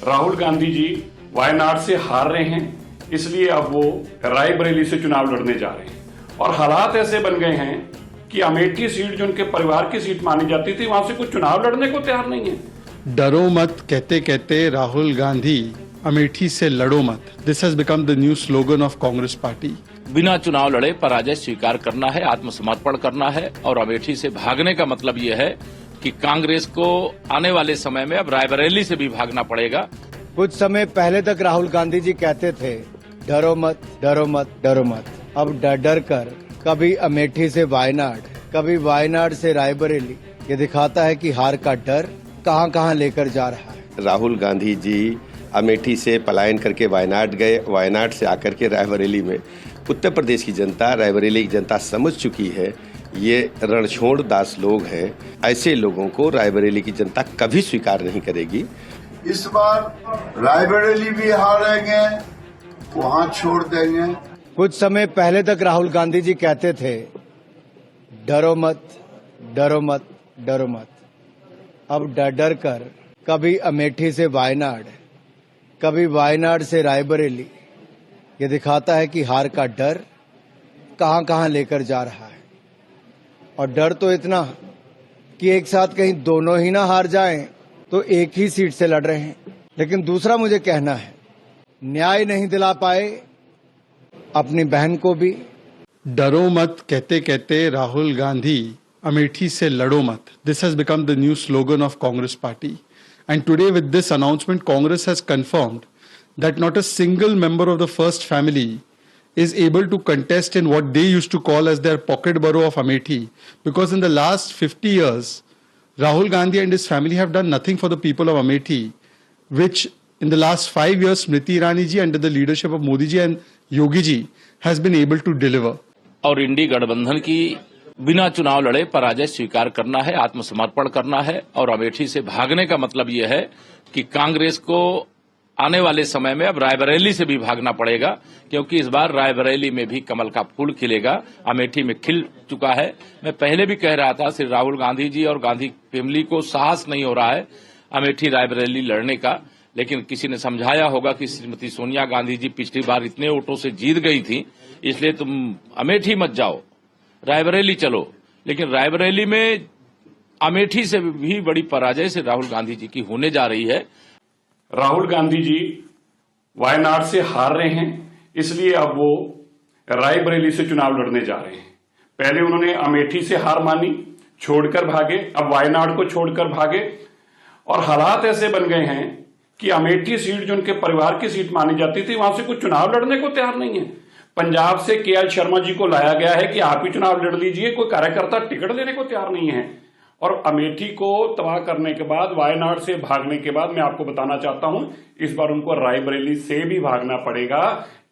राहुल गांधी जी वायनाड से हार रहे हैं, इसलिए अब वो रायबरेली से चुनाव लड़ने जा रहे हैं। और हालात ऐसे बन गए हैं कि अमेठी सीट जो उनके परिवार की सीट मानी जाती थी, वहां से कुछ चुनाव लड़ने को तैयार नहीं है। डरो मत कहते कहते राहुल गांधी अमेठी से लड़ो मत। This has become the new slogan of Congress party. बिना चुनाव लड़े पराजय स्वीकार करना है, आत्मसमर्पण करना है और अमेठी से भागने का मतलब ये है कि कांग्रेस को आने वाले समय में अब रायबरेली से भी भागना पड़ेगा। कुछ समय पहले तक राहुल गांधी जी कहते थे डरो मत, डरो मत, डरो मत। अब डर डर कर कभी अमेठी से वायनाड, कभी वायनाड से रायबरेली, ये दिखाता है कि हार का डर कहां कहां लेकर जा रहा है। राहुल गांधी जी अमेठी से पलायन करके वायनाड गए, वायनाड से आकर के रायबरेली में उत्तर प्रदेश की जनता, रायबरेली की जनता समझ चुकी है ये रणछोड़ दास लोग हैं। ऐसे लोगों को रायबरेली की जनता कभी स्वीकार नहीं करेगी। इस बार रायबरेली भी हारेंगे, वहां छोड़ देंगे। कुछ समय पहले तक राहुल गांधी जी कहते थे डरो मत, डरो मत, डरो मत। अब डर डर कर कभी अमेठी से वायनाड, कभी वायनाड से रायबरेली, ये दिखाता है कि हार का डर कहां कहां लेकर जा रहा है। और डर तो इतना कि एक साथ कहीं दोनों ही ना हार जाएं तो एक ही सीट से लड़ रहे हैं। लेकिन दूसरा मुझे कहना है, न्याय नहीं दिला पाए अपनी बहन को भी। डरो मत कहते कहते राहुल गांधी अमेठी से लड़ो मत। This has become the new slogan of Congress party. And today with this announcement, Congress has confirmed that not a single member of the first family is able to contest in what they used to call as their pocket borough of Amethi, because in the last 50 years, Rahul Gandhi and his family have done nothing for the people of Amethi, which in the last 5 years, Smriti Irani ji under the leadership of Modi ji and Yogi ji has been able to deliver. और इंडी गठबंधन की बिना चुनाव लड़े पराजय स्वीकार करना है, आत्मसमर्पण करना है और अमेठी से भागने का मतलब ये है कि कांग्रेस को आने वाले समय में अब रायबरेली से भी भागना पड़ेगा, क्योंकि इस बार रायबरेली में भी कमल का फूल खिलेगा। अमेठी में खिल चुका है। मैं पहले भी कह रहा था, श्री राहुल गांधी जी और गांधी फैमिली को साहस नहीं हो रहा है अमेठी रायबरेली लड़ने का, लेकिन किसी ने समझाया होगा कि श्रीमती सोनिया गांधी जी पिछली बार इतने वोटों से जीत गई थी, इसलिए तुम अमेठी मत जाओ, रायबरेली चलो। लेकिन रायबरेली में अमेठी से भी बड़ी पराजय से राहुल गांधी जी की होने जा रही है। राहुल गांधी जी वायनाड से हार रहे हैं, इसलिए अब वो रायबरेली से चुनाव लड़ने जा रहे हैं। पहले उन्होंने अमेठी से हार मानी, छोड़कर भागे, अब वायनाड को छोड़कर भागे। और हालात ऐसे बन गए हैं कि अमेठी सीट जो उनके परिवार की सीट मानी जाती थी, वहां से कुछ चुनाव लड़ने को तैयार नहीं है। पंजाब से केएल शर्मा जी को लाया गया है कि आप ही चुनाव लड़ लीजिए, कोई कार्यकर्ता टिकट देने को तैयार नहीं है। और अमेठी को तबाह करने के बाद, वायनाड से भागने के बाद, मैं आपको बताना चाहता हूं, इस बार उनको रायबरेली से भी भागना पड़ेगा।